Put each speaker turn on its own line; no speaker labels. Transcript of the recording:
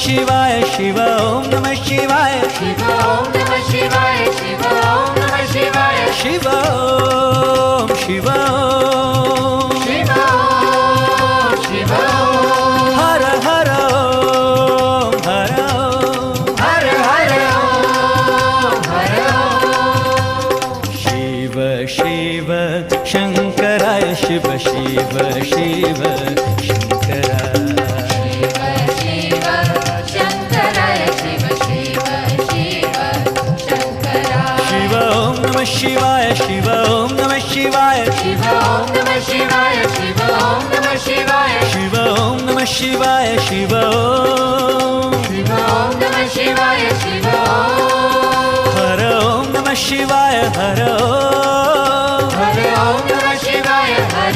शिवाय शिव ओम नमः शिवाय
शिव ओम नमः शिवाय शिव ओम नमः शिवाय
शिव ओम शिव ओम
शिव ओम शिव ओम
हर हर ओम हर ओम
हर हर ओम हर ओम
शिव शिव शंकराय शिव शिव शिव शंकराय
शिव शंकराय शिव शिव शिव शंकराय
शिव ओम नमः शिवाय शिव ओम नमः शिवाय
शिव ओम नमः शिवाय शिव ओम नमः शिवाय
शिव ओम नमः शिवाय शिव ओम
शिव ओम नमः शिवाय शिव ओम
हर ओम नमः शिवाय हर ओम
हर ओम नमः शिवाय हर